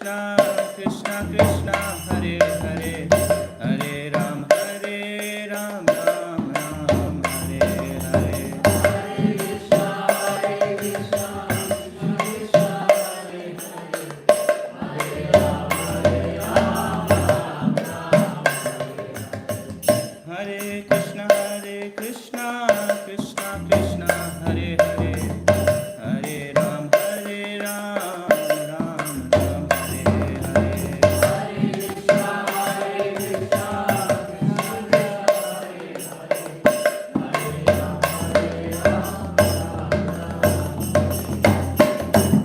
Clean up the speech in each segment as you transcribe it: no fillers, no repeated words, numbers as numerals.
Krishna, Krishna Krishna, Hare Hare, Hare Ram, Ram Ram, Hare Hare. Hare Krishna, Krishna Krishna, Hare Hare, Hare Ram, Ram Ram, Hare Krishna, Krishna Krishna, Hare Hare, Hare Ram, Ram Ram, Hare Hare.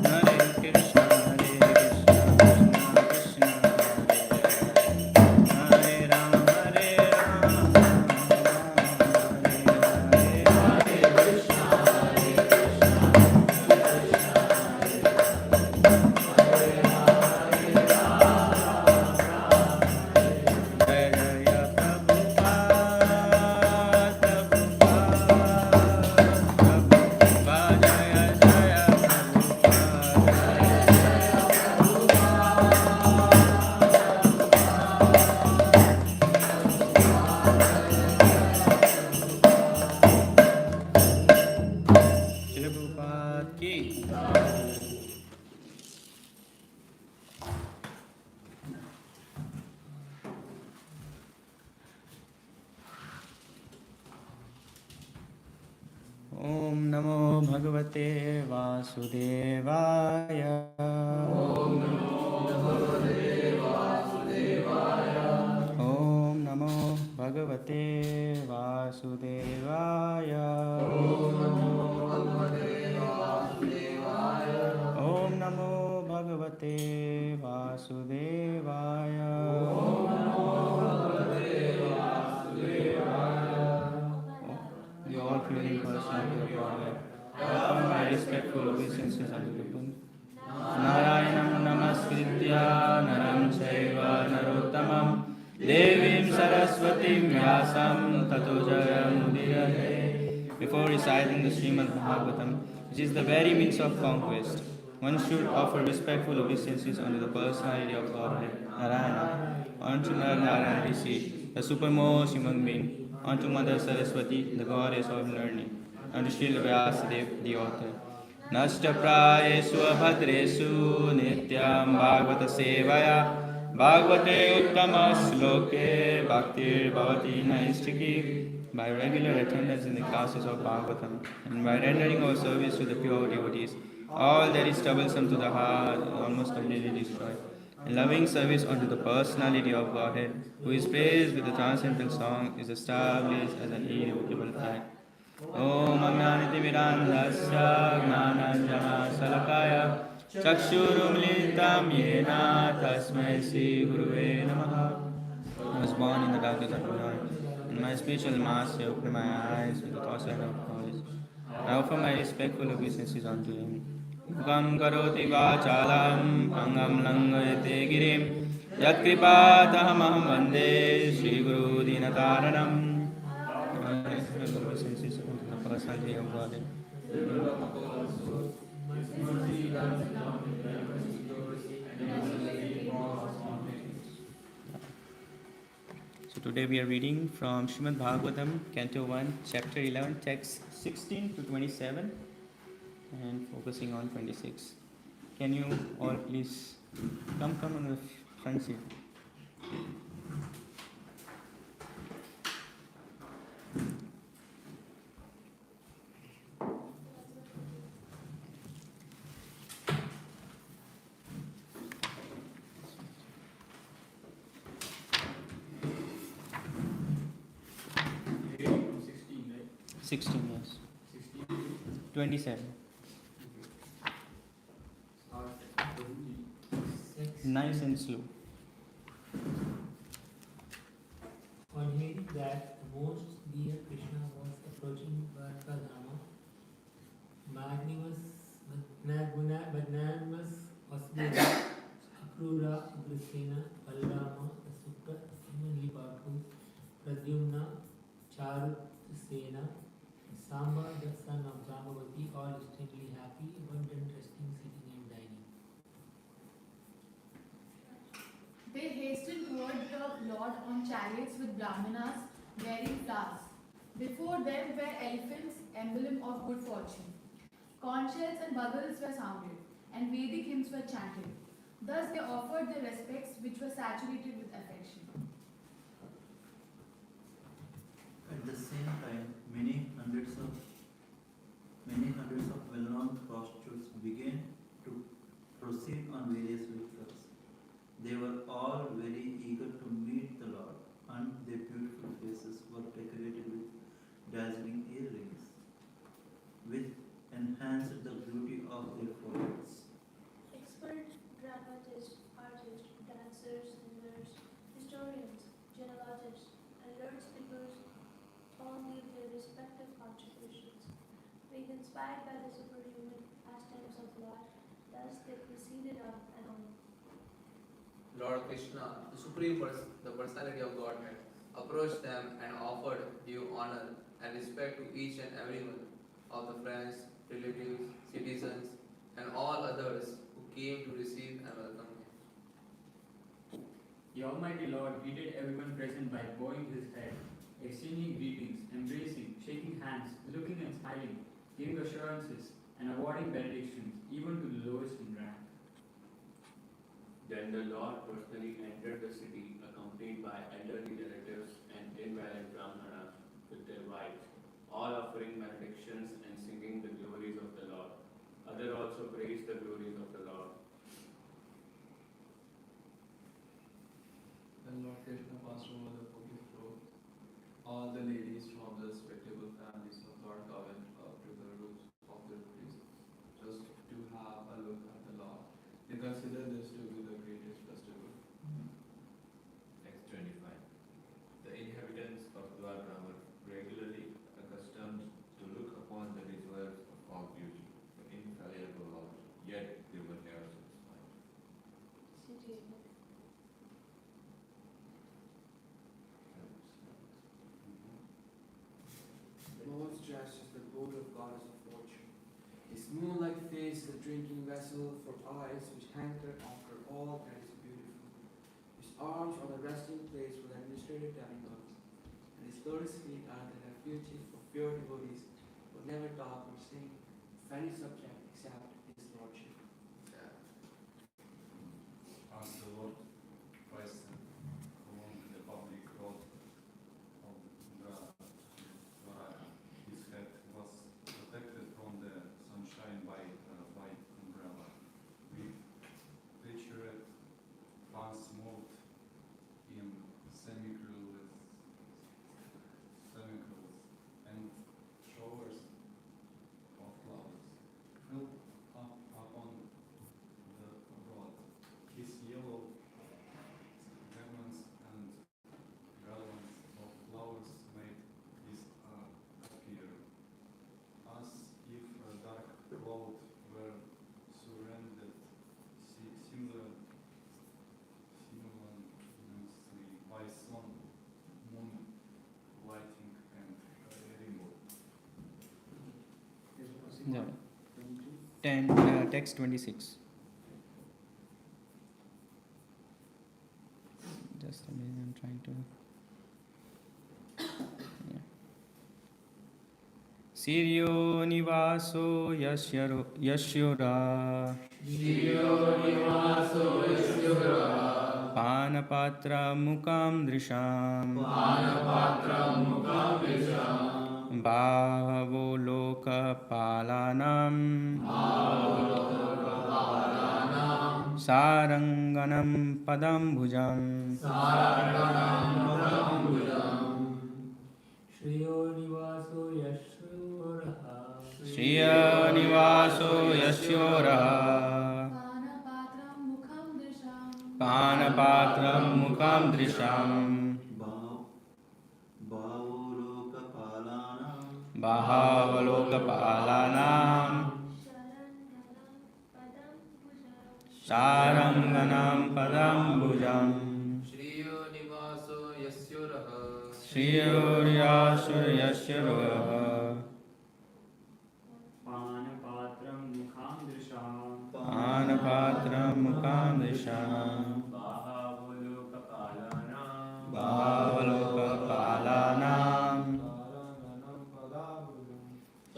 Hare Krishna, Krishna Om Namo Bhagavate Vasudevaya. Om Namo Bhagavate Vasudevaya. Om Namo Bhagavate Vasudevaya. Om Namo Bhagavate Vasudevaya. Om Namo Bhagavate Vasudevaya. Om Namo Bhagavate Vasudevaya. The all-feeling personality of Godhead. Offer my respectful obeisances unto the Buddha. Narayanam namaskritya naram chaiva narottamam devim saraswatim vyasam tato jayam udiyate. Before reciting the Srimad Bhagavatam, which is the very means of conquest, one should offer respectful obeisances unto the personality of Godhead, Narayana, unto Narayana Rishi, the supermost human being, unto Mother Saraswati, the goddess of learning, unto Srila Vyasadeva, the author. Nashta prayesu abhadresu nityam bhagavata sevaya bhagavate uttama sloke bhaktir bhavati naistiki. By regular attendance in the classes of Bhagavatam and by rendering our service to the pure devotees, all that is troublesome to the heart is almost completely destroyed. And loving service unto the personality of Godhead, who is praised with the transcendental song, is established as an irrevocable fact. Om Amyaniti Mirandasya Gnananjana Salakaya Chakshurumlitam Yena Tasmai Sri Guruve Namaha. I was born in the darkness of ignorance, and my spiritual master opened my eyes with the thoughts of knowledge. I offer my respectful obeisances unto him. Gam karoti vachalam pangam langayate girim yat kripataham aham vande Shri Guru Dinataranam. Obeisances unto the personality of Godhead. So today we are reading from Srimad Bhagavatam, Canto 1, Chapter 11, texts 16 to 27 and focusing on 26. Can you all please come on the front seat? Yes. 16, yes. 27. Nice and slow. On hearing that the most dear Krishna was approaching Dwarkadhama, magnanimous Vasudeva, Akrura, Ugrasena, Balrama, the Sukha, humanly powerful, Pradyumna, Charusena, Samba, the son of Jambavati, all extremely happy, abundant resting, sitting and dining. They hastened toward the Lord on chariots with brahmanas bearing flowers. Before them were elephants, emblem of good fortune. Conch shells and bugles were sounded, and Vedic hymns were chanted. Thus they offered their respects, which were saturated with affection. At the same time, many hundreds of well-known prostitutes began to proceed on various vehicles. They were all very eager to meet the Lord, and their beautiful faces were decorated with dazzling earrings, which enhanced the beauty of their foreheads. Expert dramatists, artists, dancers, singers, historians, genealogists, and learned speakers all made their respective contributions. Being inspired by the superhuman pastimes of Lord, thus they proceeded on and on. Lord Krishna, the personality of Godhead, approached them and offered due honor and respect to each and every one of the friends, relatives, citizens, and all others who came to receive and welcome him. The Almighty Lord greeted everyone present by bowing his head, exchanging greetings, embracing, shaking hands, looking and smiling, giving assurances, and awarding benedictions, even to the lowest in rank. Then the Lord personally entered the city, accompanied by elderly relatives and invalid brahmanas with their wives, all offering benedictions and singing the glories of the Lord. Others also praised the glories of the Lord. Then Lord Krishna passed over the Purgatory road. All the ladies from the respectable families of Lord went up to the roofs of their priests just to have a look at the Lord. They consider this to be the greatest festival. Text 25. The inhabitants of Dwarka were regularly accustomed to look upon the reserves of beauty, the infallible Lord, yet they were never satisfied. The Lord's dress is the gold of goddess of fortune. His moon-like face is a drinking vessel for eyes which hanker after all that is beautiful. His arms are the resting place for the administrative demigods, and his lotus feet are the refuge for pure devotees who never talk or sing with any subject except his lordship. As the Lord Christ along the public road of Dwarka, his head was protected from the sunshine by a white umbrella. We pictured fans moved in semicircles and showers of clouds filled up upon the road. His yellow garments and garlands of flowers made his appear, as if a dark cloud were surrounded simultaneously by sun, moon, lighting, and rainbow. Yeah. 10, text 26. Just a minute, I'm trying to. Yeah. Siryo nivaso yashyura. Panapatra mukam drisham. Bhavo loka palanam. Saranganam padam bhujam. Shriyo nivaso yashuraha. Shriya nivaso yasyoraha. Panapatram mukham drisham. Panapatram mukam drisham. Bahavalokapalanam. Saranganam padam bhujam. Shriyo nivaso yasyuraha. Shriyoryasuryasyaraha. Panapatram mukham drisham. Panapatram mukam drisham. Bahavalo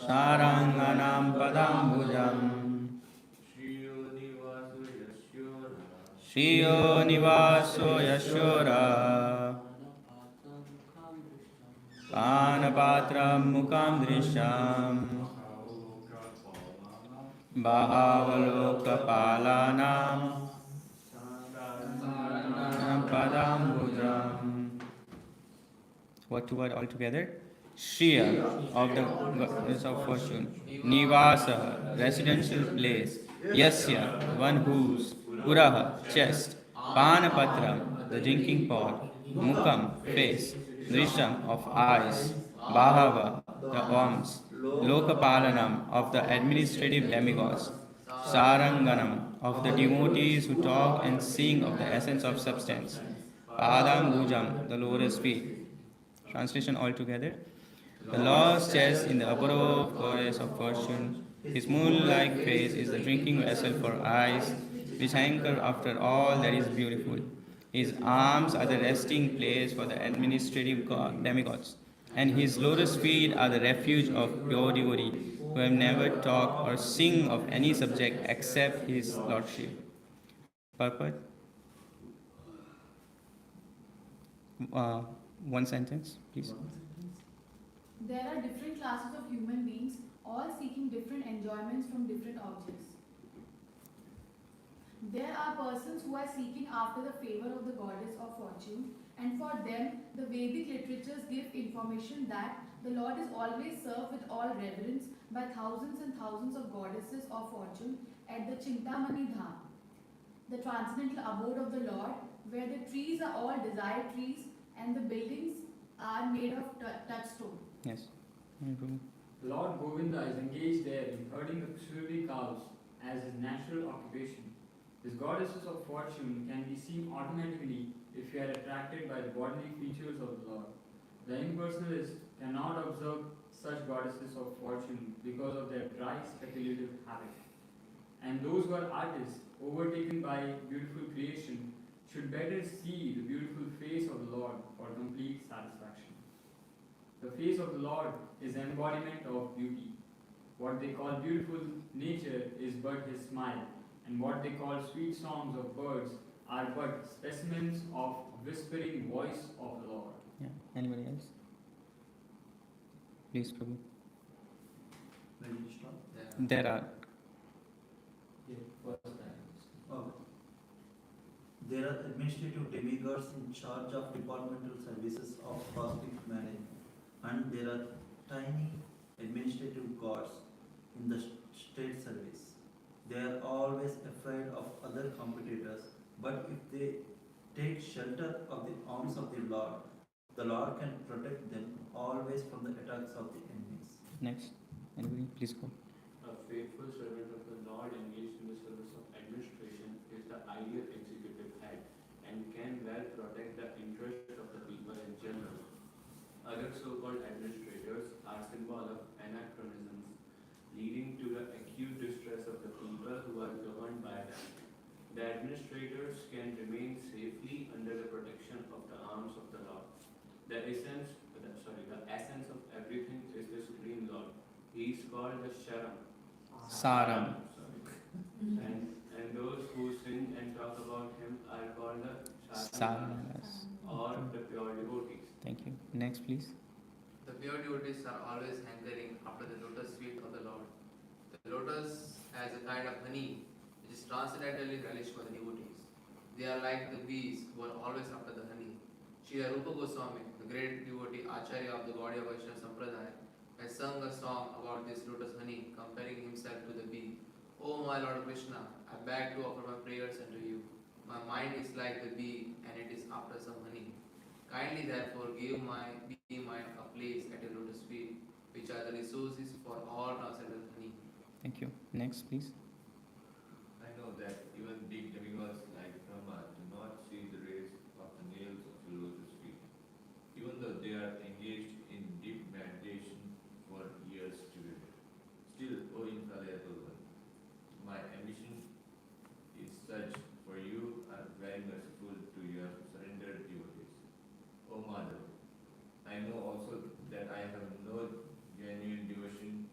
Saranganam Padambujam Shriyo Nivaso Yashora Panapatram Mukam Drisham Bhavalokapalanam Padambujam. What word altogether? Shriya of the goddess of fortune. Nivasa, residential place. Yasya, one whose. Uraha, chest. Panapatram, the drinking pot. Mukam, face. Drisham, of eyes. Bahava, the arms. Lokapalanam, of the administrative demigods. Saranganam, of the devotees who talk and sing of the essence of substance. Padam Bhujam, the lotus feet. Translation altogether. The Lord's chest in the abode goddess of fortune. His moon-like face is the drinking vessel for eyes, which hanker after all that is beautiful. His arms are the resting place for the administrative demigods, and his lotus feet are the refuge of pure devotee who have never talked or sing of any subject except his lordship. Purport. One sentence, please. There are different classes of human beings, all seeking different enjoyments from different objects. There are persons who are seeking after the favor of the goddess of fortune, and for them, the Vedic literatures give information that the Lord is always served with all reverence by thousands and thousands of goddesses of fortune at the Chintamani Dham, the transcendental abode of the Lord, where the trees are all desired trees and the buildings are made of touchstone. Yes. Lord Govinda is engaged there in herding the Survi cows as his natural occupation. These goddesses of fortune can be seen automatically if you are attracted by the bodily features of the Lord. The impersonalist cannot observe such goddesses of fortune because of their dry speculative habit. And those who are artists, overtaken by beautiful creation, should better see the beautiful face of the Lord for complete satisfaction. The face of the Lord is the embodiment of beauty. What they call beautiful nature is but his smile, and what they call sweet songs of birds are but specimens of whispering voice of the Lord. Yeah. Anybody else? Please, Prabhu. Where did you stop? There are. Okay. There are administrative demigods in charge of departmental services of cosmic management, and there are tiny administrative gods in the state service. They are always afraid of other competitors, but if they take shelter of the arms of the Lord can protect them always from the attacks of the enemies. Next. Anybody? Please go. A faithful servant of the Lord engaged in the service of administration is the ideal executive head and can well protect the interest of the people in general. Other so-called administrators are symbol of anachronisms, leading to the acute distress of the people who are governed by them. The administrators can remain safely under the protection of the arms of the Lord. The essence of everything is the Supreme Lord. He is called the Saram. And those who sing and talk about him are called the Saramas. or the pure devotees. Thank you. Next, please. The pure devotees are always hankering after the lotus feet of the Lord. The lotus has a kind of honey which is transcendentally relished for the devotees. They are like the bees who are always after the honey. Sri Rupa Goswami, the great devotee Acharya of the Gaudiya Vaishnava Sampradaya, has sung a song about this lotus honey, comparing himself to the bee. O my Lord Krishna, I beg to offer my prayers unto you. My mind is like the bee, and it is after some honey. Kindly therefore give my bee mind a place at your lotus feet, which are the resources for all transcendental honey. Thank you. Next, please. I know that even big demigods like Brahma do not see the rays of the nails of the lotus feet, even though they are engaged in deep meditation for years together. Still, O infallible one, my ambition is such, for you are very merciful to your surrendered devotees. O Madhav, I know also that I have no genuine devotion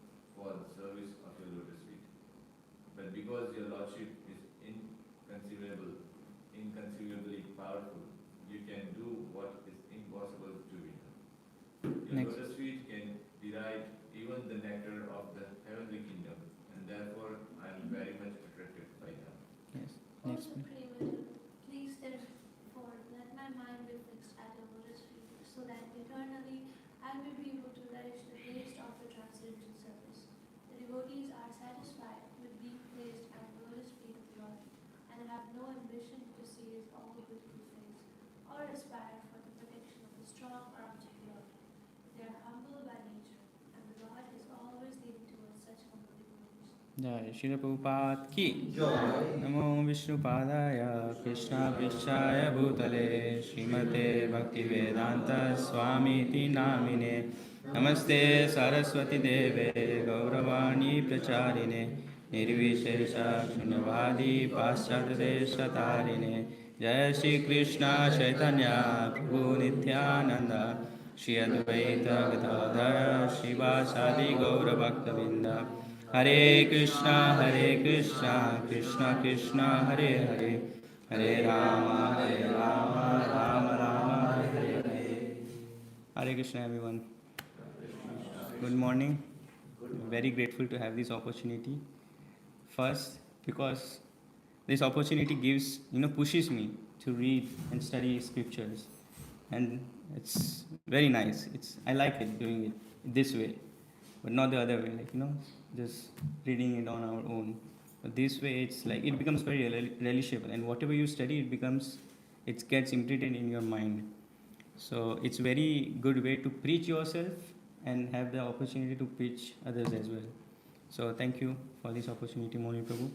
जय श्री प्रभुपाद की नमो विष्णुपादाय कृष्णापृष्ठाय भूतले श्रीमते भक्तिवेदांत स्वामीति नामिने नमस्ते सरस्वती देवे गौरवाणी प्रचारिणे निर्विशेष शून्यवादी पाश्चात्यदेशतारिणे जय श्री कृष्ण चैतन्य प्रभु नित्यानंद श्री अद्वैत गदाधर श्रीवासादि गौरभक्तवृंद हरे Krishna Krishna Krishna Hare Hare Hare Ram Ram Ram Hare Hare. Hare Krishna everyone. Good morning. Very grateful to have this opportunity. First, because this opportunity pushes me to read and study scriptures, and it's very nice. I like it doing it this way, but not the other way. Just reading it on our own. But this way, it's like it becomes very relishable, and whatever you study, it gets imprinted in your mind. So it's very good way to preach yourself and have the opportunity to preach others as well. So thank you for this opportunity, Moni Prabhu.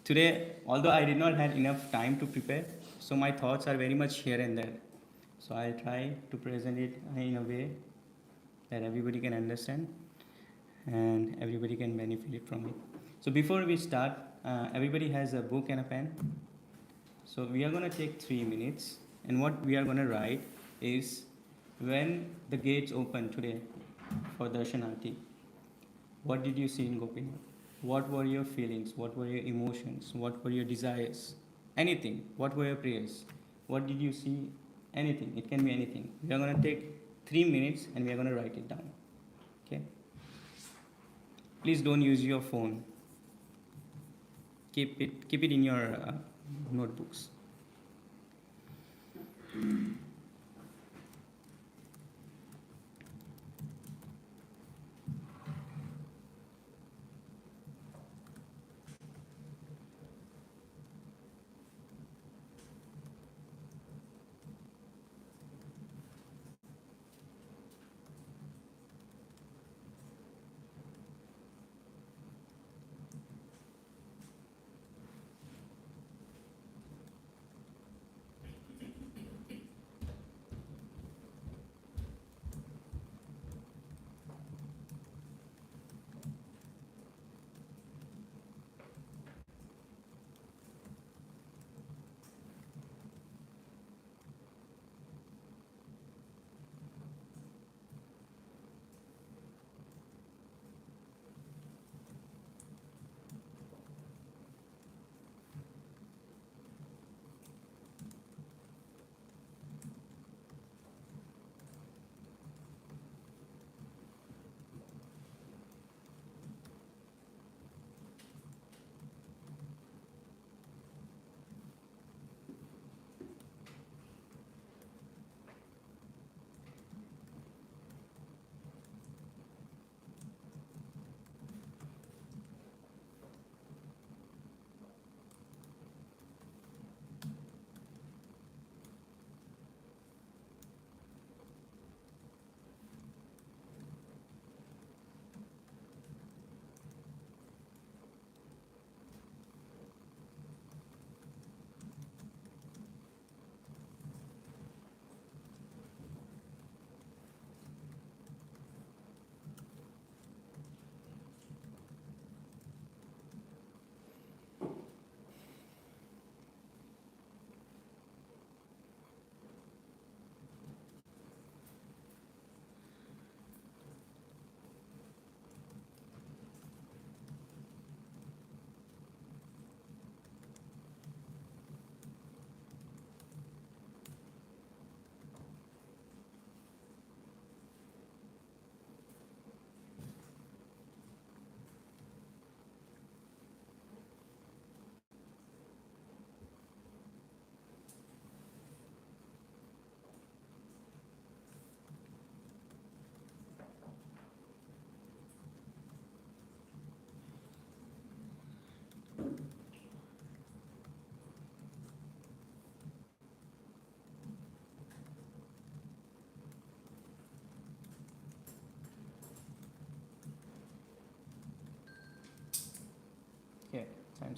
Today, although I did not have enough time to prepare, so my thoughts are very much here and there. So I'll try to present it in a way that everybody can understand and everybody can benefit from it. So before we start, everybody has a book and a pen. So we are going to take 3 minutes, and what we are going to write is, when the gates open today for Darshanarti, what did you see in Gopinath? What were your feelings? What were your emotions? What were your desires? Anything. What were your prayers? What did you see? Anything. It can be anything. We are going to take 3 minutes and we are going to write it down. Okay? Please don't use your phone. Keep it in your notebooks.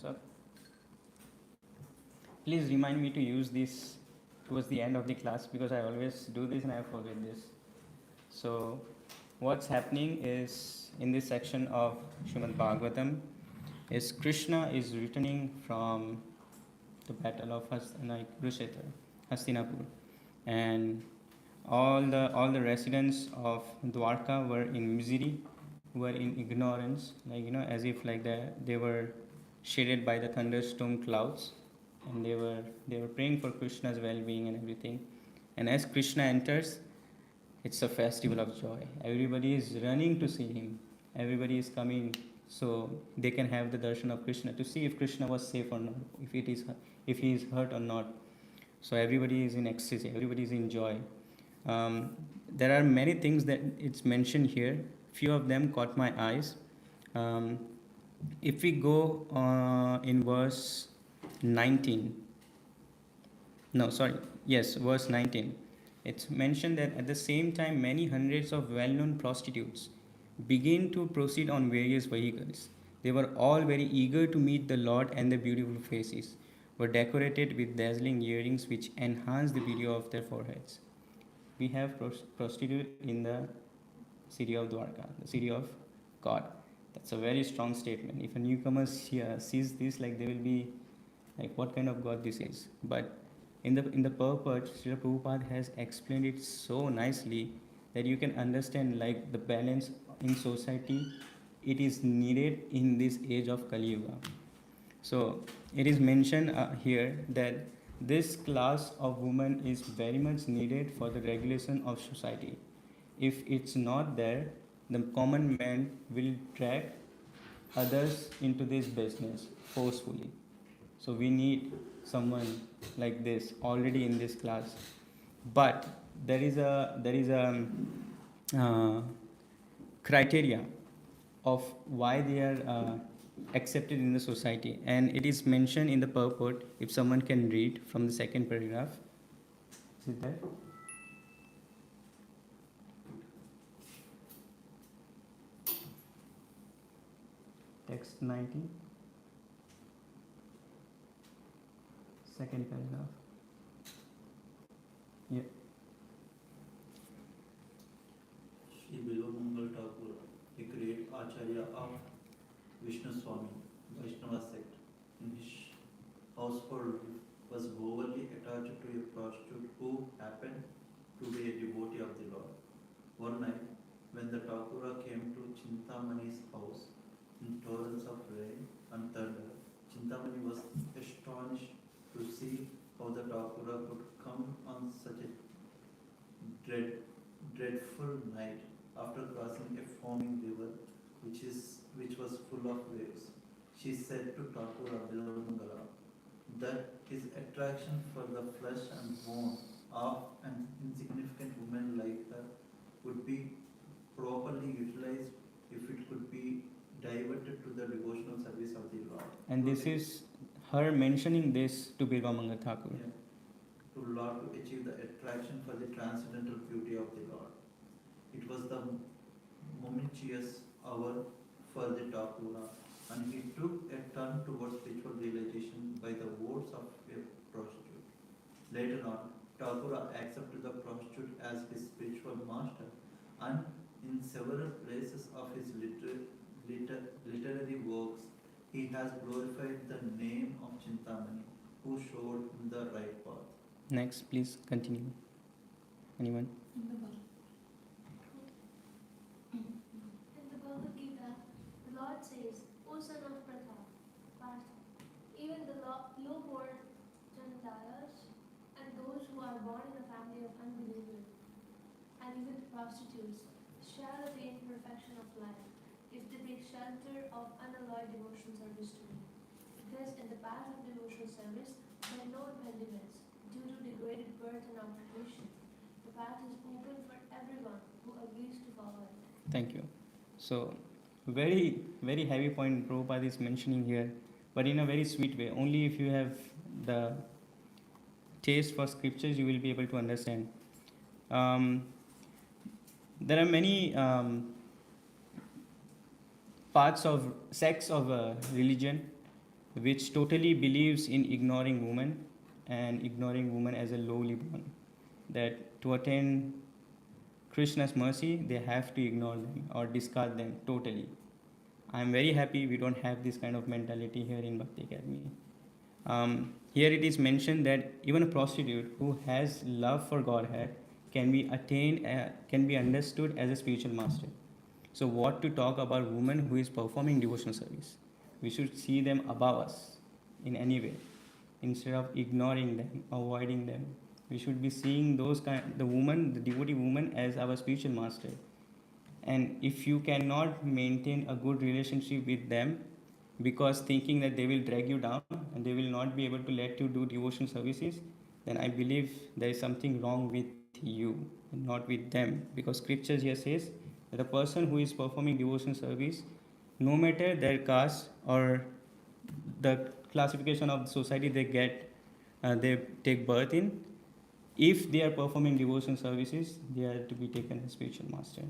thumbs up. Please remind me to use this towards the end of the class because I always do this and I forget this. So, what's happening is in this section of Srimad Bhagavatam is Krishna is returning from the battle of Hastinapur, and all the residents of Dwarka were in misery, were in ignorance, as if they were shaded by the thunderstorm clouds, and they were praying for Krishna's well-being and everything. And as Krishna enters, it's a festival of joy. Everybody is running to see him. Everybody is coming so they can have the darshan of Krishna to see if Krishna was safe or not, if he is hurt or not. So everybody is in ecstasy. Everybody is in joy. There are many things that it's mentioned here. Few of them caught my eyes. If we go in verse 19. Verse 19. It's mentioned that at the same time, many hundreds of well-known prostitutes began to proceed on various vehicles. They were all very eager to meet the Lord, and their beautiful faces were decorated with dazzling earrings which enhanced the beauty of their foreheads. We have prostitute in the city of Dwarka, the city of God. That's a very strong statement. If a newcomer sees this, they will be like, what kind of God this is? But in the purport, Srila Prabhupada has explained it so nicely that you can understand the balance in society. It is needed in this age of Kali Yuga. So it is mentioned here that this class of women is very much needed for the regulation of society. If it's not there, the common man will drag others into this business forcefully. So we need someone like this already in this class. But there is a criteria of why they are accepted in the society, and it is mentioned in the purport. If someone can read from the second paragraph, is it there? Text 19, second paragraph. Yeah. Shri Bilomangal Thakur, the great Acharya of Vishnu Swami, Vaishnava sect, in his household was overly attached to a prostitute who happened to be a devotee of the Lord. One night, when the Thakura came to Chintamani's house in torrents of rain and thunder, Chintamani was astonished to see how the Thakura could come on such a dreadful night after crossing a foaming river which was full of waves. She said to Thakura Bilamangala that his attraction for the flesh and bone of an insignificant woman like her would be properly utilized if it could be diverted to the devotional service of the Lord. And this is her mentioning this to Birvamanga Thakur. Yeah. To Lord to achieve the attraction for the transcendental beauty of the Lord. It was the momentous hour for the Thakura, and he took a turn towards spiritual realization by the words of a prostitute. Later on, Thakura accepted the prostitute as his spiritual master, and in several places of his literary works, he has glorified the name of Chintamani, who showed him the right path. Next, please continue. Anyone? In the Bhagavad Gita, the Lord says, O son of Partha, even the low-born Jandalas and those who are born in a family of unbelievers, and even prostitutes, shall attain perfection of life if they take shelter of unalloyed devotional service to me. Because in the path of devotional service, there are no impediments due to degraded birth and occupation. The path is open for everyone who agrees to follow it. Thank you. So, very, very heavy point Prabhupada is mentioning here, but in a very sweet way. Only if you have the taste for scriptures, you will be able to understand. There are many parts of sects of religion which totally believes in ignoring women and ignoring women as a lowly born. That to attain Krishna's mercy, they have to ignore them or discard them totally. I'm very happy we don't have this kind of mentality here in Bhakti Academy. Here it is mentioned that even a prostitute who has love for Godhead can be attained, can be understood as a spiritual master. So what to talk about women who is performing devotional service? We should see them above us in any way, instead of ignoring them, avoiding them. We should be seeing the woman, the devotee woman, as our spiritual master. And if you cannot maintain a good relationship with them, because thinking that they will drag you down and they will not be able to let you do devotion services, then I believe there is something wrong with you and not with them. Because scriptures here says that a person who is performing devotion service, no matter their caste or the classification of the society they take birth in, if they are performing devotion services, they are to be taken as spiritual master.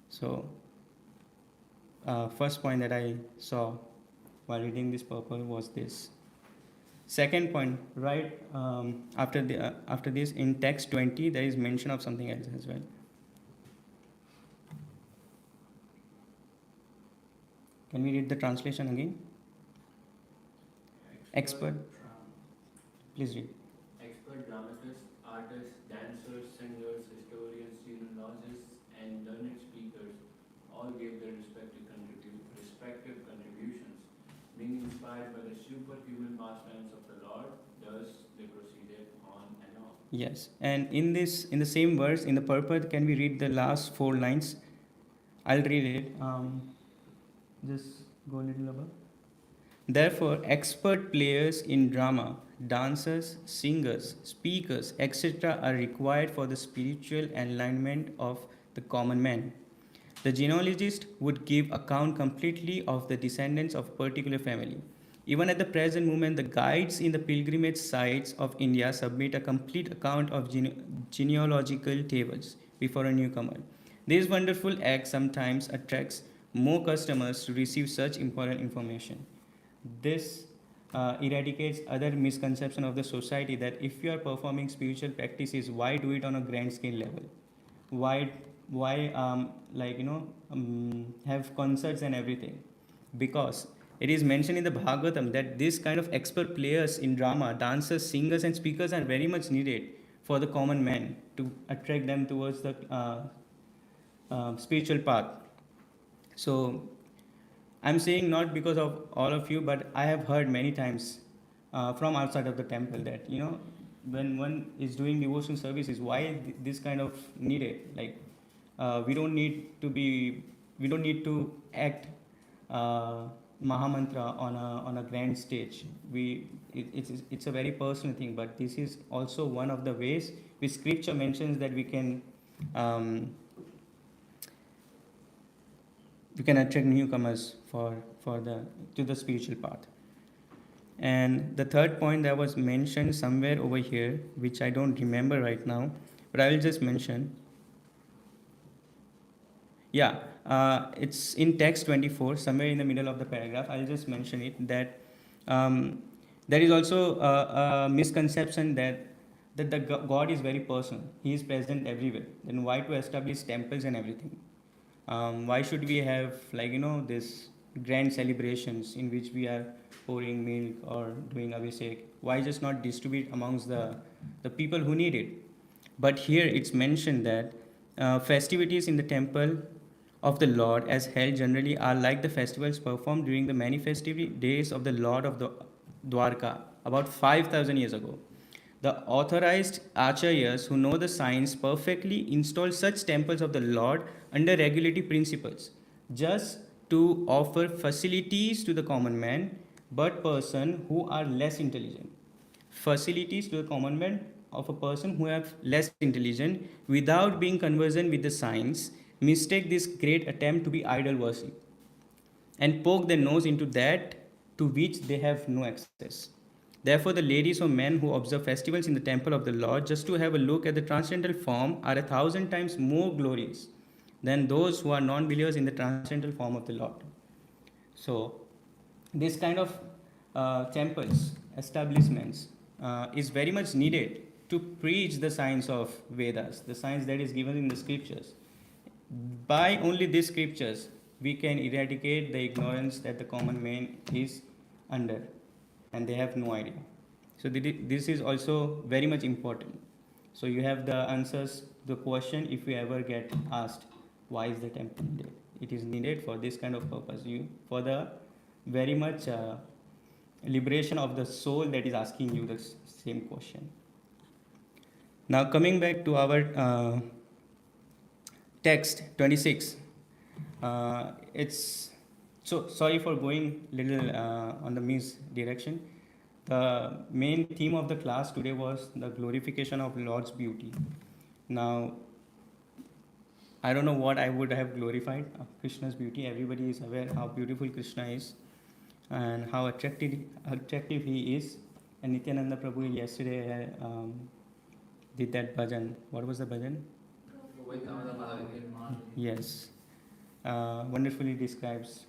So, first point that I saw while reading this purport was this. Second point, right after this, in text 20, there is mention of something else as well. Can we read the translation again? Expert. Please read. Expert dramatists, artists, dancers, singers, historians, genealogists, and learned speakers all gave their respective contributions. Being inspired by the superhuman pastimes of the Lord, thus they proceeded on and on. Yes, and in the same verse, in the purport, can we read the last 4 lines? I'll read it. Just go a little above. Therefore, expert players in drama, dancers, singers, speakers, etc. are required for the spiritual enlightenment of the common man. The genealogist would give account completely of the descendants of a particular family. Even at the present moment, the guides in the pilgrimage sites of India submit a complete account of genealogical tables before a newcomer. This wonderful act sometimes attracts more customers to receive such important information. This eradicates other misconception of the society that if you are performing spiritual practices, why do it on a grand scale level? Why have concerts and everything? Because it is mentioned in the Bhagavatam that this kind of expert players in drama, dancers, singers, and speakers are very much needed for the common man to attract them towards the spiritual path. So I'm saying not because of all of you, but I have heard many times from outside of the temple that, when one is doing devotion services, why this kind of needed? Like, we don't need to act Mahamantra on a grand stage. It's a very personal thing, but this is also one of the ways which scripture mentions that we can attract newcomers to the spiritual path. And the third point that was mentioned somewhere over here, which I don't remember right now, but I will just mention. Yeah, it's in text 24, somewhere in the middle of the paragraph. I'll just mention it, that there is also a misconception that the God is very personal. He is present everywhere. Then why to establish temples and everything? Why should we have this grand celebrations in which we are pouring milk or doing abhishek? Why just not distribute amongst the people who need it? But here it's mentioned that festivities in the temple of the Lord as held generally are like the festivals performed during the many festive days of the Lord of the Dwarka about 5,000 years ago. The authorized acharyas who know the science perfectly install such temples of the Lord under regulatory principles, just to offer facilities to the common man, but person who are less intelligent. Facilities to the common man of a person who have less intelligent, without being conversant with the science, mistake this great attempt to be idol worship and poke their nose into that to which they have no access. Therefore, the ladies or men who observe festivals in the temple of the Lord just to have a look at the transcendental form are 1,000 times more glorious than those who are non-believers in the transcendental form of the Lord. So, this kind of temples, establishments is very much needed to preach the science of Vedas, the science that is given in the scriptures. By only these scriptures, we can eradicate the ignorance that the common man is under, and they have no idea. So this is also very much important. So you have the answers to the question if you ever get asked why is the temple needed. It is needed for this kind of purpose. For the very much liberation of the soul that is asking you the same question. Now coming back to our text 26. It's so sorry for going little on the misdirection. The main theme of the class today was the glorification of Lord's beauty. Now, I don't know what I would have glorified Krishna's beauty. Everybody is aware how beautiful Krishna is and how attractive he is. And Nityananda Prabhu yesterday did that bhajan. What was the bhajan? Yes. Wonderfully describes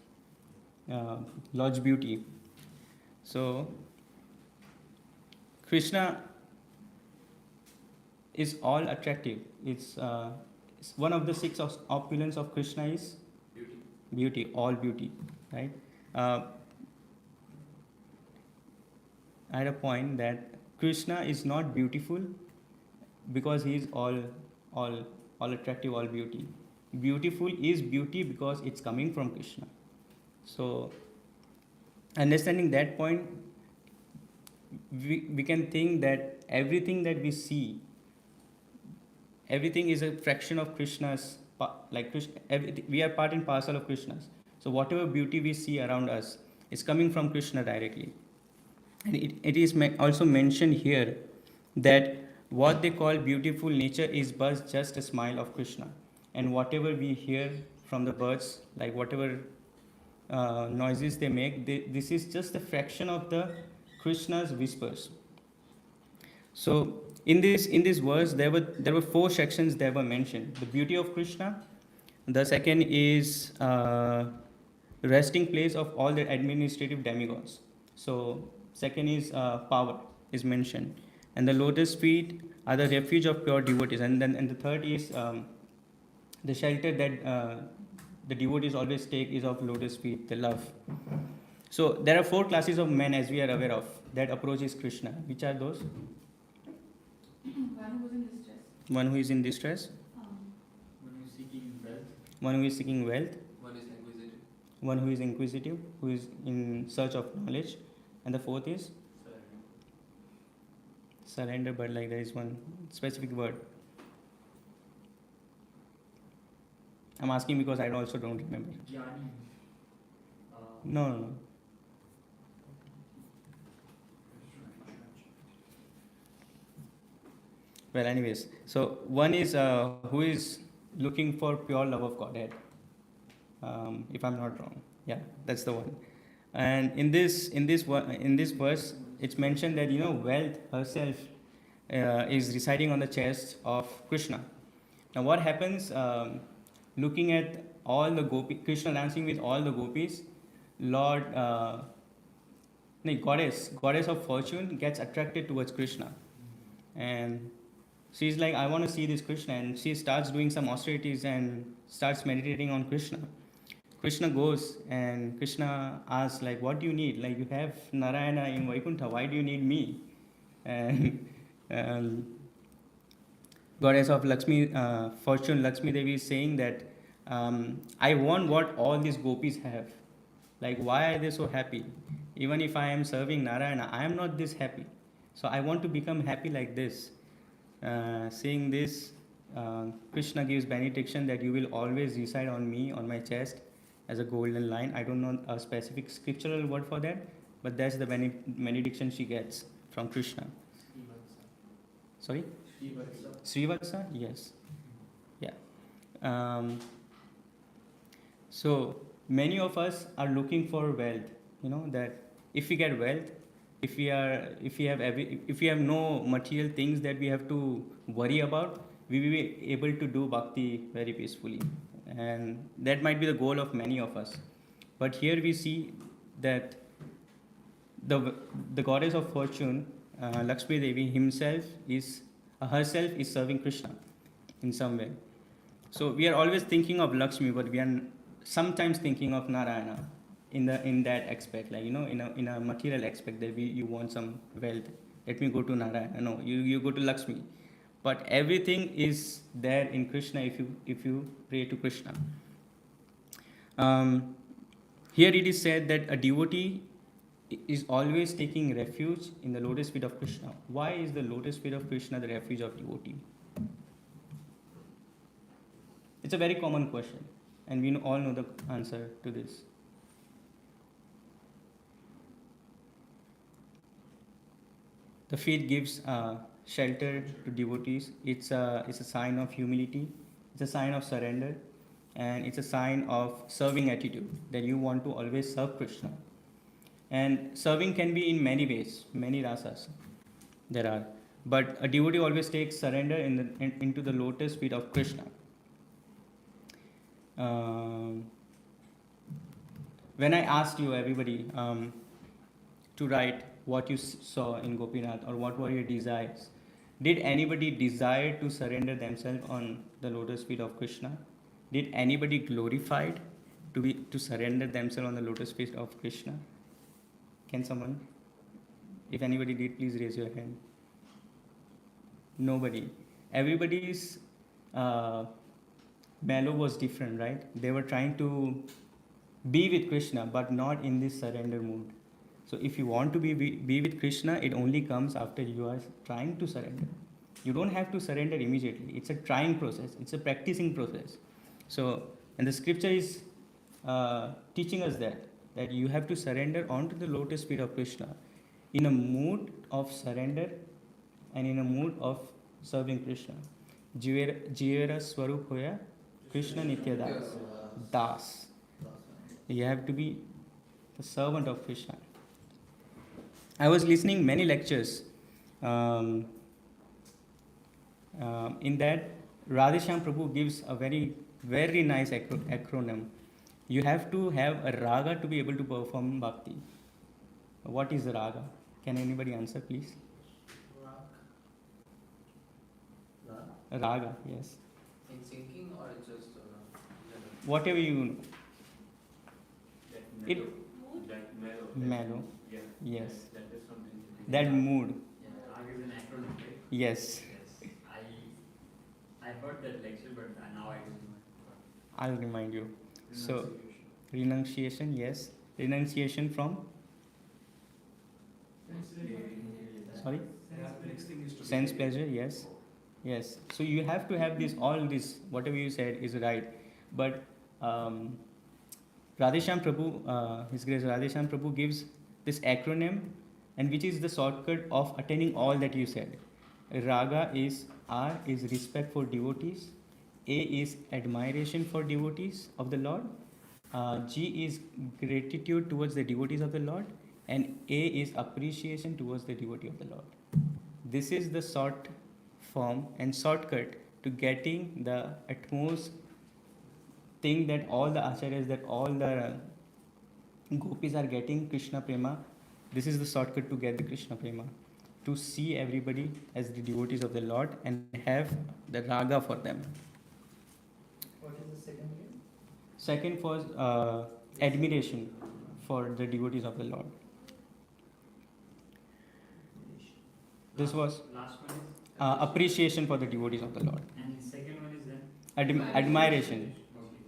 Lord's beauty. So, Krishna is all attractive. It's one of the six opulence of Krishna is beauty, all beauty, right? I had a point that Krishna is not beautiful because he is all attractive, all beauty. Beautiful is beauty because it's coming from Krishna. So, understanding that point, we can think that everything that we see, everything is a fraction of Krishna's, like Krishna, we are part and parcel of Krishna's. So whatever beauty we see around us is coming from Krishna directly. And it is also mentioned here that what they call beautiful nature is but just a smile of Krishna. And whatever we hear from the birds, like whatever noises they make, this is just a fraction of the Krishna's whispers. So in this verse, there were four sections that were mentioned. The beauty of Krishna. The second is resting place of all the administrative demigods. So second is power is mentioned, and the lotus feet are the refuge of pure devotees. And the third is the shelter that the devotees always take is of lotus feet, the love. So there are four classes of men, as we are aware of, that approaches Krishna. Which are those? One who is in distress. One who is in distress. One who is seeking wealth. One who is seeking wealth. One is inquisitive. One who is inquisitive, who is in search of knowledge. And the fourth is? Surrender, but like there is one specific word. I'm asking because I also don't remember. Jnani. No. Well, anyways, so one is who is looking for pure love of Godhead. If I'm not wrong, yeah, that's the one. And in this verse, it's mentioned that wealth herself is residing on the chest of Krishna. Now, what happens? Looking at all the gopis, Krishna dancing with all the gopis, goddess of fortune gets attracted towards Krishna, and she's like, I want to see this Krishna, and she starts doing some austerities and starts meditating on Krishna. Krishna goes and Krishna asks, like, what do you need? Like, you have Narayana in Vaikuntha, why do you need me? And goddess of fortune, Lakshmi Devi, is saying that I want what all these gopis have. Like, why are they so happy? Even if I am serving Narayana, I am not this happy. So I want to become happy like this. Saying this, Krishna gives benediction that you will always reside on me, on my chest, as a golden line. I don't know a specific scriptural word for that, but that's the benediction she gets from Krishna. Sorry? Srivatsa? Yes. Yeah. So many of us are looking for wealth. That if we get wealth, if we have no material things that we have to worry about, we will be able to do bhakti very peacefully. And that might be the goal of many of us. But here we see that the the goddess of fortune, Lakshmi Devi herself is serving Krishna in some way. So we are always thinking of Lakshmi, but we are sometimes thinking of Narayana in that aspect, like in a material aspect, that you want some wealth. Let me go to Narayana. No, you go to Lakshmi. But everything is there in Krishna if you pray to Krishna. Here it is said that a devotee is always taking refuge in the lotus feet of Krishna. Why is the lotus feet of Krishna the refuge of devotee? It's a very common question, and we all know the answer to this. The feet gives shelter to devotees. It's a sign of humility. It's a sign of surrender, and it's a sign of serving attitude, that you want to always serve Krishna. And serving can be in many ways, many rasas there are. But a devotee always takes surrender into the lotus feet of Krishna. When I asked you, everybody, to write what you saw in Gopinath or what were your desires, did anybody desire to surrender themselves on the lotus feet of Krishna? Did anybody glorified to surrender themselves on the lotus feet of Krishna? Can someone? If anybody did, please raise your hand. Nobody. Everybody's mellow was different, right? They were trying to be with Krishna, but not in this surrender mood. So if you want to be with Krishna, it only comes after you are trying to surrender. You don't have to surrender immediately. It's a trying process. It's a practicing process. So, and the scripture is teaching us that you have to surrender onto the lotus feet of Krishna in a mood of surrender and in a mood of serving Krishna. Jivera Swarup Hoya Krishna Nitya Das. Das. You have to be the servant of Krishna. I was listening many lectures. In that, Radheshyam Prabhu gives a very, very nice acronym. You have to have a raga to be able to perform bhakti. What is the raga? Can anybody answer, please? Raga, yes. In singing or just whatever you know. That mellow. Mellow. Yeah. Yes. That is something. That mood. Yeah, RAG is an acronym, right? Yes. Yes. I heard that lecture, but now I don't know. I'll remind you. So, renunciation, yes. Renunciation from? Sorry? Sense pleasure, yes. Yes. So you have to have all this, whatever you said is right. But Radheshyam Prabhu, His Grace Radheshyam Prabhu gives this acronym, and which is the shortcut of attaining all that you said. Raga is, R is respect for devotees, A is admiration for devotees of the Lord, G is gratitude towards the devotees of the Lord, and A is appreciation towards the devotee of the Lord. This is the short form and shortcut to getting the utmost thing that all the acharyas, that all the gopis are getting, Krishna Prema. This is the shortcut to get the Krishna Prema, to see everybody as the devotees of the Lord and have the raga for them. What is the second one? Second was admiration for the devotees of the Lord. This was Last one is appreciation for the devotees of the Lord. and the second one is then Admiration. okay.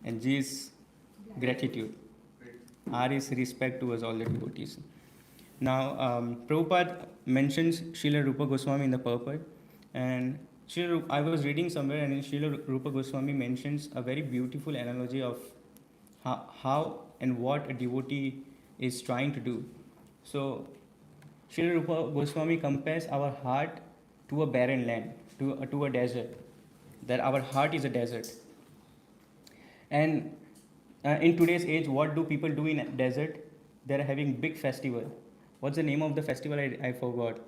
And G is gratitude. R is respect towards all the devotees. Now, Prabhupada mentions Srila Rupa Goswami in the purport, and I was reading somewhere, and Srila Rupa Goswami mentions a very beautiful analogy of how and what a devotee is trying to do. So, Srila Rupa Goswami compares our heart to a barren land, to a desert. That our heart is a desert. And in today's age, what do people do in a desert? They're having big festival. What's the name of the festival? I forgot.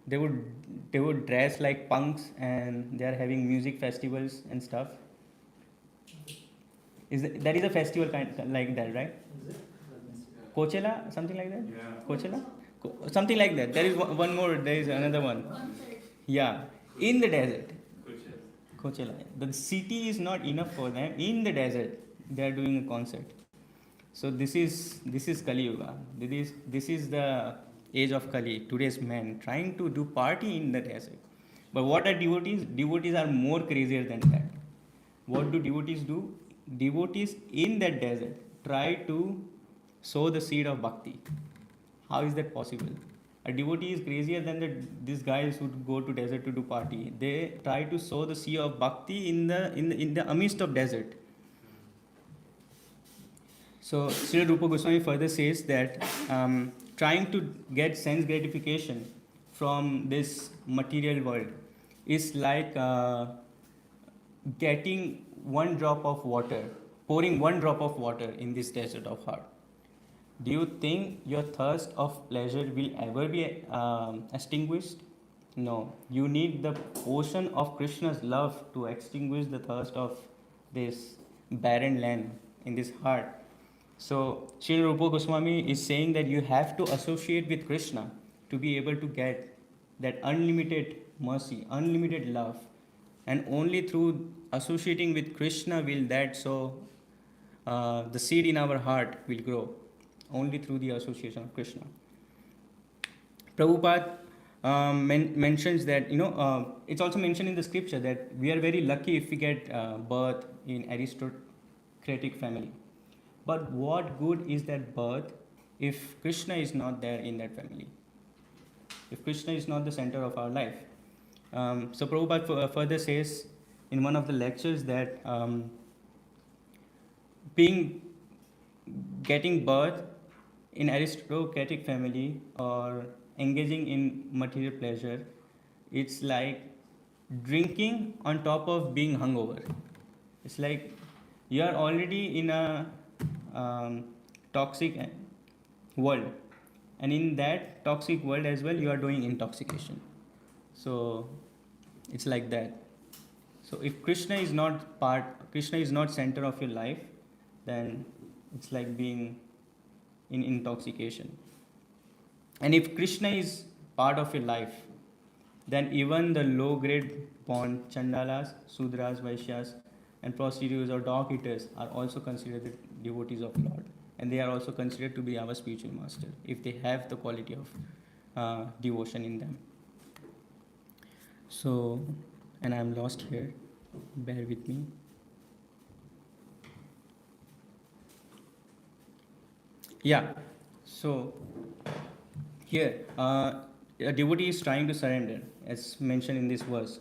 They would dress like punks, and they are having music festivals and stuff. That is a festival kind like that, right? Coachella, something like that? Yeah. Coachella? Something like that. There is one more, there is another one. Yeah, in the desert. Coachella. The city is not enough for them. In the desert, they are doing a concert. So this is Kali Yuga. This is the age of Kali. Today's men trying to do party in the desert. But what are devotees? Devotees are more crazier than that. What do devotees do? Devotees in that desert try to sow the seed of bhakti. How is that possible? A devotee is crazier than these guys who go to desert to do party. They try to sow the seed of bhakti in the amidst of desert. So Srila Rupa Goswami further says that trying to get sense gratification from this material world is like getting one drop of water, pouring one drop of water in this desert of heart. Do you think your thirst of pleasure will ever be extinguished? No. You need the ocean of Krishna's love to extinguish the thirst of this barren land in this heart. So, Srila Rupa Goswami is saying that you have to associate with Krishna to be able to get that unlimited mercy, unlimited love. And only through associating with Krishna will that the seed in our heart will grow. Only through the association of Krishna. Prabhupada mentions that, it's also mentioned in the scripture that we are very lucky if we get birth in aristocratic family. But what good is that birth if Krishna is not there in that family? If Krishna is not the center of our life? So Prabhupada further says in one of the lectures that getting birth in aristocratic family or engaging in material pleasure, it's like drinking on top of being hungover. It's like you are already in a toxic world, and in that toxic world as well you are doing intoxication. So it's like that. So if Krishna is not center of your life, then it's like being in intoxication. And if Krishna is part of your life, then even the low grade born Chandalas, Sudras, Vaishyas and prostitutes or dog eaters are also considered the devotees of Lord, and they are also considered to be our spiritual master if they have the quality of devotion in them. So, and I'm lost here, bear with me. Yeah, so here a devotee is trying to surrender, as mentioned in this verse.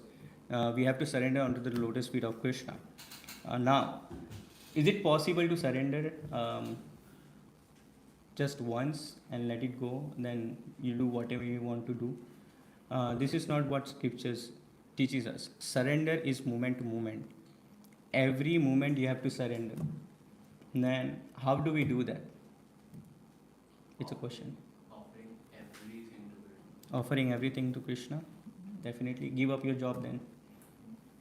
We have to surrender onto the lotus feet of Krishna. Now, is it possible to surrender just once and let it go, then you do whatever you want to do? This is not what scriptures teaches us. Surrender is moment to moment. Every moment you have to surrender. Then how do we do that? It's a question. Offering everything to Krishna. Definitely. Give up your job then.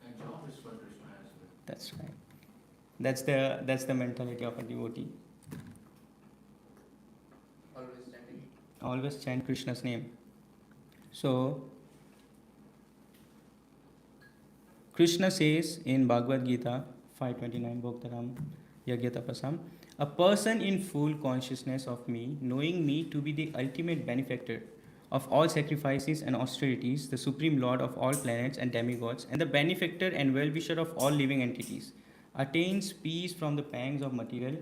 And job is for Krishna as well. That's right. That's the mentality of a devotee. Always chanting. Always chant Krishna's name. So Krishna says in Bhagavad Gita 5:29 Bhoktaram Yagyatapasam, a person in full consciousness of me, knowing me to be the ultimate benefactor of all sacrifices and austerities, the supreme lord of all planets and demigods, and the benefactor and well-wisher of all living entities, attains peace from the pangs of material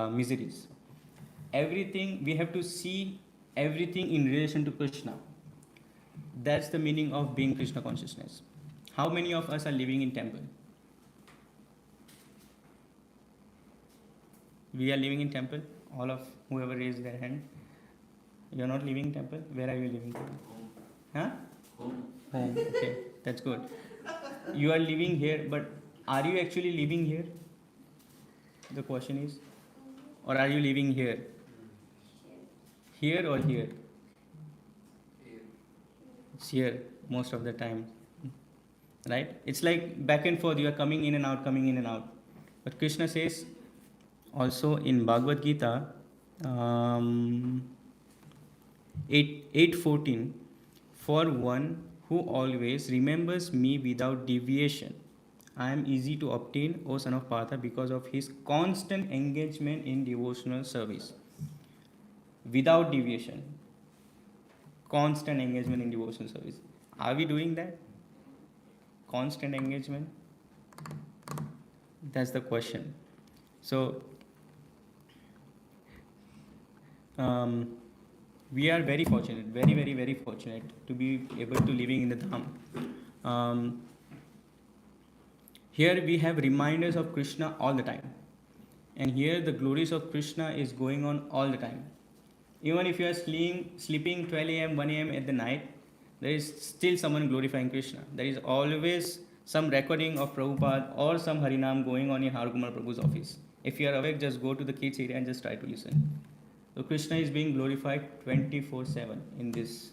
miseries. Everything, we have to see everything in relation to Krishna. That's the meaning of being Krishna consciousness. How many of us are living in temple? We are living in temple. All of whoever raised their hand. You are not living in temple. Where are you living? Home. Huh? Home. Home. Okay, that's good. You are living here, but are you actually living here? The question is, or are you living here? Here or here? It's here most of the time. Right? It's like back and forth. You are coming in and out, coming in and out. But Krishna says also in Bhagavad Gita 8:14. For one who always remembers me without deviation, I am easy to obtain, O son of Partha, because of his constant engagement in devotional service. Without deviation. Constant engagement in devotional service. Are we doing that? Constant engagement? That's the question. So, we are very fortunate, very, very, very fortunate to be able to living in the Dham. Here we have reminders of Krishna all the time. And here the glories of Krishna is going on all the time. Even if you are sleeping 12 a.m., 1 a.m. at the night, there is still someone glorifying Krishna. There is always some recording of Prabhupada or some Harinam going on in Harkumar Prabhu's office. If you are awake, just go to the kids area and just try to listen. So Krishna is being glorified 24/7 in this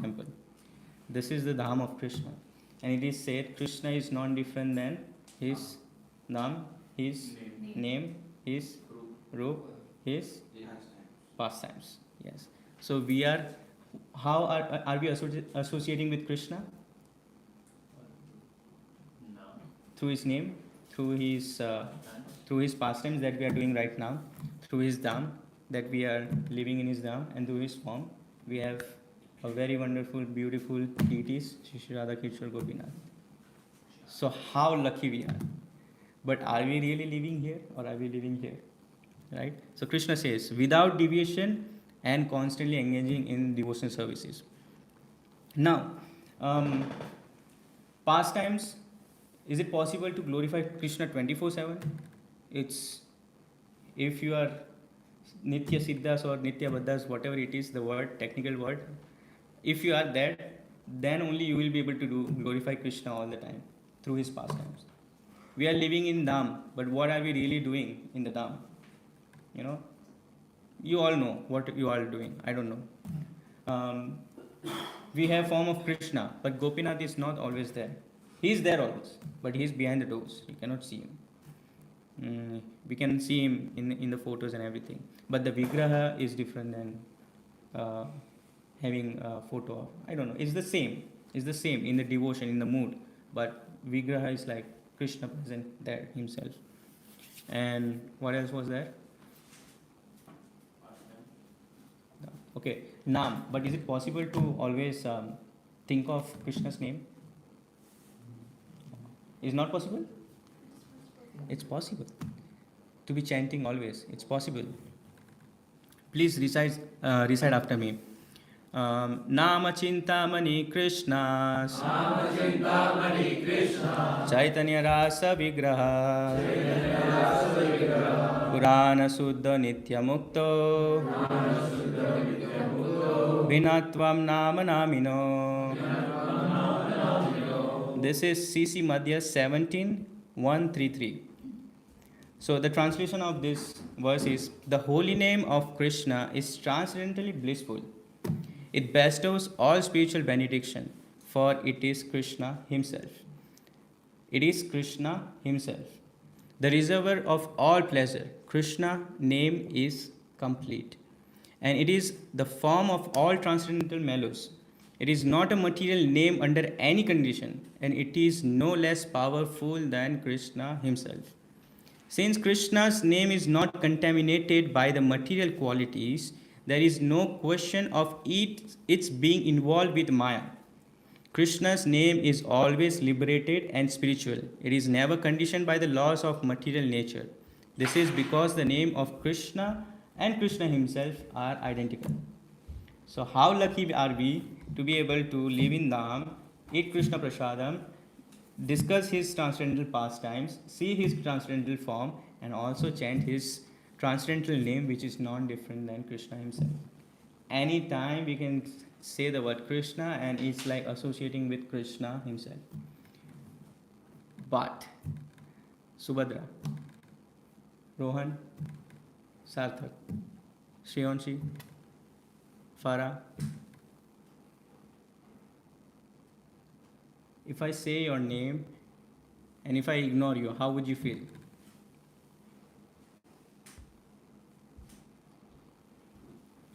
temple. This is the Dham of Krishna. And it is said Krishna is not different than his Dham, his name, his Roop, his pastimes. Yes. So we are, how are we associating with Krishna? Through his name, through his pastimes that we are doing right now, through his Dham, that we are living in his Dham, and through his form, we have a very wonderful, beautiful deities, Shri Radha Kishore Gopinath. So how lucky we are. But are we really living here, or are we living here? Right? So Krishna says, without deviation and constantly engaging in devotional services. Now, pastimes, is it possible to glorify Krishna 24/7? It's, if you are Nitya Siddhas or Nitya Baddhas, whatever it is, the word, technical word, if you are that, then only you will be able to glorify Krishna all the time through his pastimes. We are living in Dham, but what are we really doing in the Dham? You all know what you are doing. I don't know. We have form of Krishna, but Gopinath is not always there. He is there always, but he is behind the doors. You cannot see him. We can see him in the photos and everything. But the Vigraha is different than having a photo of, I don't know. It's the same. It's the same in the devotion, in the mood. But Vigraha is like Krishna present there himself. And what else was there? Okay, Nam. But is it possible to always think of Krishna's name? Is not possible? It's possible. To be chanting always. It's possible. Please recite after me. Nama Chintamani Krishna Chaitanya Rasa Vigraha Purana Suddha Nitya Mukto Vinatvam Nama Namino. This is CC Madhya 17:133. So the translation of this verse is, the holy name of Krishna is transcendently blissful. It bestows all spiritual benediction, for it is Krishna himself. It is Krishna himself, the reservoir of all pleasure. Krishna name is complete, and it is the form of all transcendental mellows. It is not a material name under any condition, and it is no less powerful than Krishna himself. Since Krishna's name is not contaminated by the material qualities, there is no question of its being involved with Maya. Krishna's name is always liberated and spiritual. It is never conditioned by the laws of material nature. This is because the name of Krishna and Krishna himself are identical. So how lucky are we to be able to live in Dham, eat Krishna Prasadam, discuss his transcendental pastimes, see his transcendental form, and also chant his transcendental name, which is non-different than Krishna himself. Anytime we can say the word Krishna and it's like associating with Krishna himself. But Subhadra, Rohan, Sarthak, Shreyanshi, Farah, if I say your name and if I ignore you, how would you feel?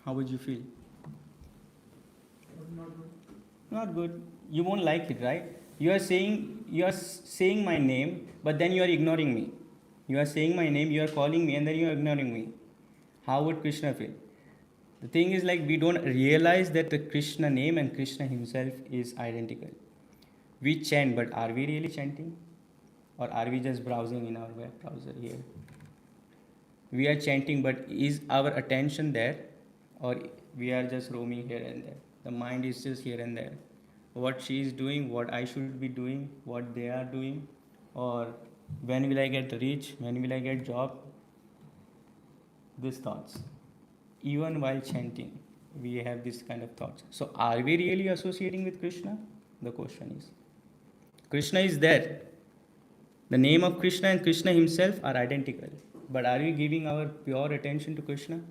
how would you feel? Not good. Not good. You won't like it, right? You are saying my name, but then you are ignoring me. You are saying my name, you are calling me, and then you are ignoring me. How would Krishna feel? The thing is, like, we don't realize that the Krishna name and Krishna himself is identical. We chant, but are we really chanting? Or are we just browsing in our web browser here? We are chanting, but is our attention there? Or we are just roaming here and there? The mind is just here and there. What she is doing, what I should be doing, what they are doing, or when will I get rich, when will I get job? These thoughts. Even while chanting, we have this kind of thoughts. So are we really associating with Krishna? The question is. Krishna is there. The name of Krishna and Krishna himself are identical. But are we giving our pure attention to Krishna?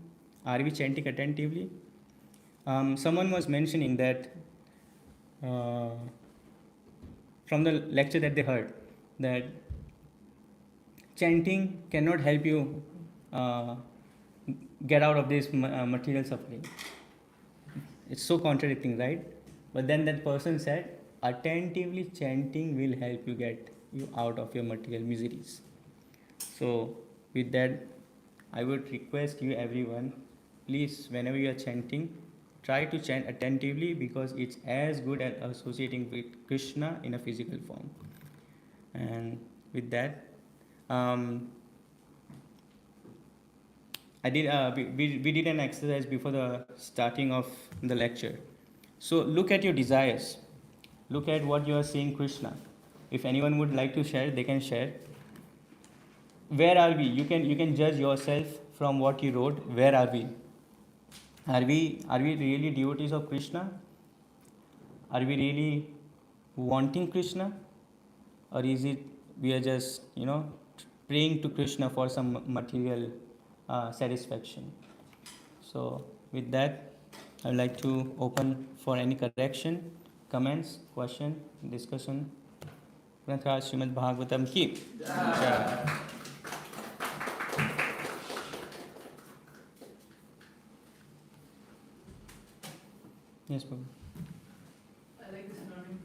Are we chanting attentively? Someone was mentioning that from the lecture that they heard, that chanting cannot help you get out of this material suffering. It's so contradicting, right? But then that person said, attentively chanting will help you get you out of your material miseries. So with that, I would request you everyone, please, whenever you are chanting, try to chant attentively, because it's as good as associating with Krishna in a physical form. And with that, we did an exercise before the starting of the lecture. So look at your desires. Look at what you are seeing Krishna. If anyone would like to share, they can share. Where are we? You can judge yourself from what you wrote. Where are we? Are we really devotees of Krishna? Are we really wanting Krishna? Or is it we are just, praying to Krishna for some material satisfaction? So with that, I would like to open for any correction, comments, question, discussion. Granthraj Srimad Bhagavatam ki jai. Yes, Prabhu. I like this learning,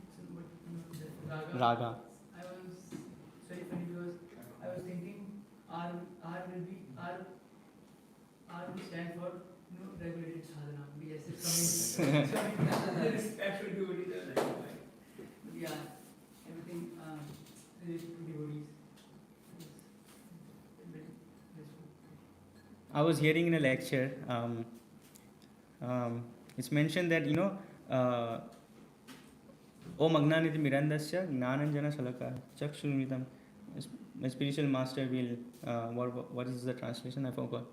but Raga. I was very funny because I was thinking R will stand for regulated sadhana. BS is coming. Respectful devotees. But yeah, everything related to devotees. I was hearing in a lecture, it's mentioned that, Om Agnaniti Mirandasya Gnananjana Salaka Chakshurmitam. My spiritual master will, what is the translation? I forgot.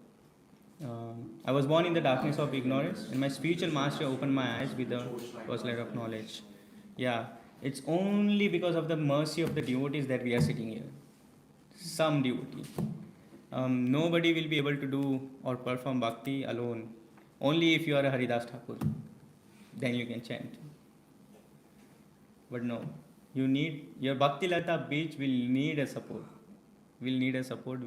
I was born in the darkness of ignorance, and my spiritual master opened my eyes with the first light of knowledge. Yeah, it's only because of the mercy of the devotees that we are sitting here. Some devotee. Nobody will be able to do or perform bhakti alone. Only if you are a Haridas Thakur, then you can chant. But no, you need your Bhakti Lata beach will need a support. Will need a support.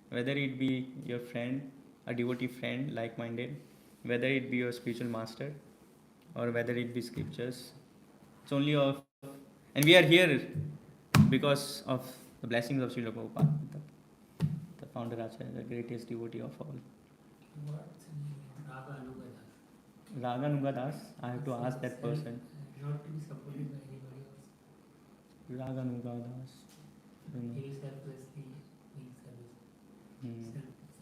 Whether it be your friend, a devotee friend, like-minded, whether it be your spiritual master, or whether it be scriptures. It's only of, and we are here because of the blessings of Srila Prabhupada, the founder Acharya, the greatest devotee of all. What's the name? Raga Anugadas. Raga Nugadas, I have to ask that person. Not to be supported by anybody else. Raga Nugadas. He is selflessly doing service.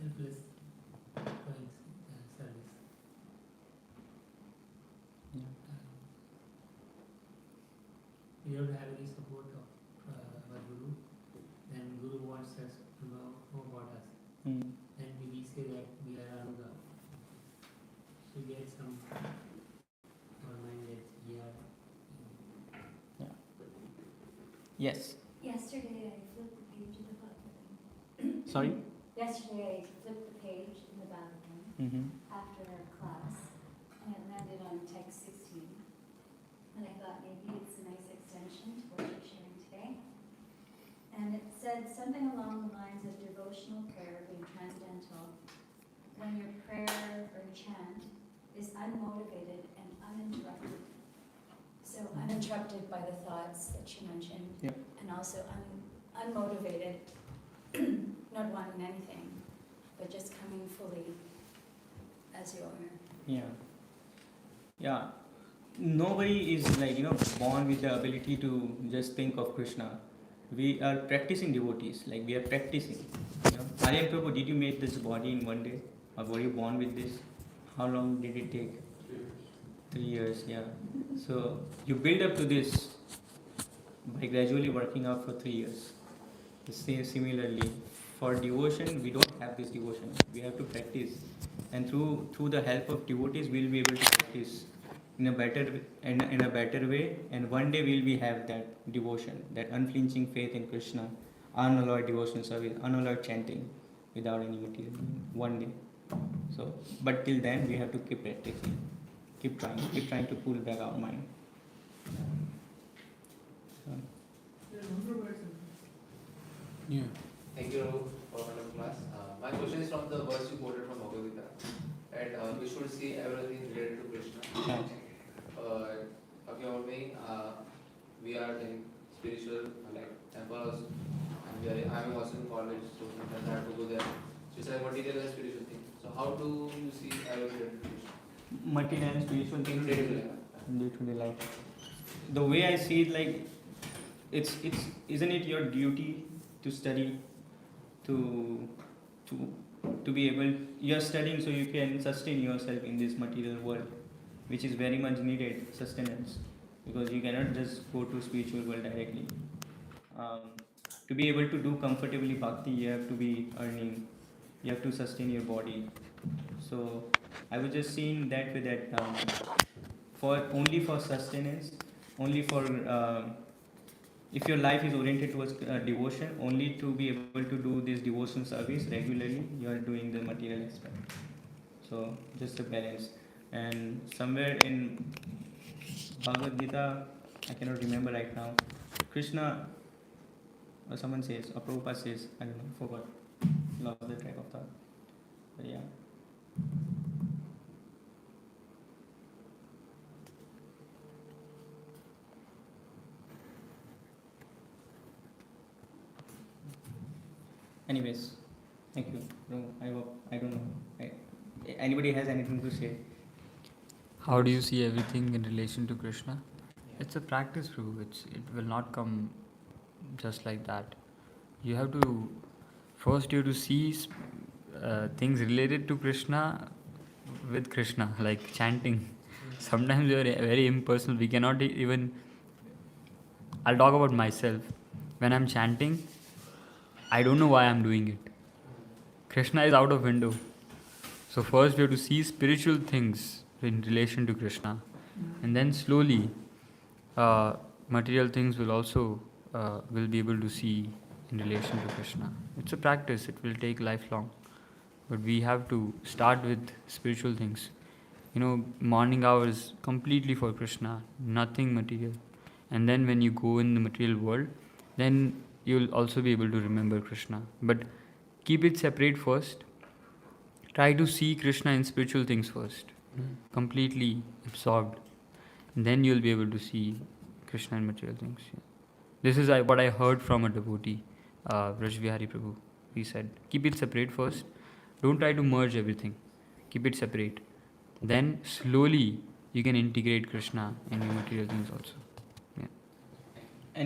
Selfless doing service. We don't have any support of our Guru. Then Guru wants us to know about us. Then we say that we are Anuga. So we get some our mind that we are. Yes. Yesterday I flipped the page in the Bhagavatam. Sorry? Yesterday I flipped the page in the Bhagavatam after our class, and it landed on text 16. And I thought maybe it's a nice extension to what you're sharing today. And it said something along the lines of devotional prayer being transcendental when your prayer or a chant is unmotivated and uninterrupted. So uninterrupted by the thoughts that you mentioned, Yeah. and also unmotivated, not wanting anything, but just coming fully as you are. Yeah. Yeah. Nobody is like, born with the ability to just think of Krishna. We are practicing devotees, like we are practicing. Aryan Prabhu, did you make this body in one day? Or were you born with this? How long did it take? 3 years, yeah. So you build up to this by gradually working out for 3 years. Similarly, for devotion, we don't have this devotion. We have to practice, and through the help of devotees, we'll be able to practice in a better way. And one day we'll have that devotion, that unflinching faith in Krishna, unalloyed devotion service, unalloyed chanting, without any material meaning. One day. So, but till then, we have to keep practicing, keep trying to pull back our mind. Yeah. Thank you, Prabhu, for wonderful class. My question is from the verse you quoted from Bhagavad Gita. And we should see everything related to Krishna. Talking about me, we are in spiritual temples, and I'm also in college, so sometimes I have to go there. So it's like material and spiritual thing. So how do you see everything related to Krishna? Material and spiritual things In day-to-day life. The way I see it, like it's isn't it your duty to study, to be able, you're studying so you can sustain yourself in this material world, which is very much needed sustenance, because you cannot just go to spiritual world directly. To be able to do comfortably bhakti, you have to be earning, you have to sustain your body. So I was just seeing that way, that only for sustenance, only for if your life is oriented towards devotion, only to be able to do this devotion service regularly, you are doing the material aspect. So just a balance. And somewhere in Bhagavad Gita, I cannot remember right now, Krishna or someone says, or Prabhupada says, I don't know, forgot, lost the track of thought. But yeah. Anyways, thank you. No, I don't know. Anybody has anything to say? How do you see everything in relation to Krishna? It's a practice, Prabhu. It will not come just like that. You have to see things related to Krishna with Krishna, like chanting. Sometimes we are very impersonal. We cannot even. I'll talk about myself. When I'm chanting, I don't know why I'm doing it. Krishna is out of window. So first we have to see spiritual things in relation to Krishna, and then slowly material things will also will be able to see in relation to Krishna. It's a practice. It will take lifelong, but we have to start with spiritual things. Morning hours completely for Krishna, nothing material. And then when you go in the material world, then you'll also be able to remember Krishna. But keep it separate first. Try to see Krishna in spiritual things first, completely absorbed. And then you'll be able to see Krishna in material things. Yeah. This is what I heard from a devotee, Vraj Vihari Prabhu. He said, keep it separate first. Don't try to merge everything. Keep it separate. Then slowly you can integrate Krishna in your material things also.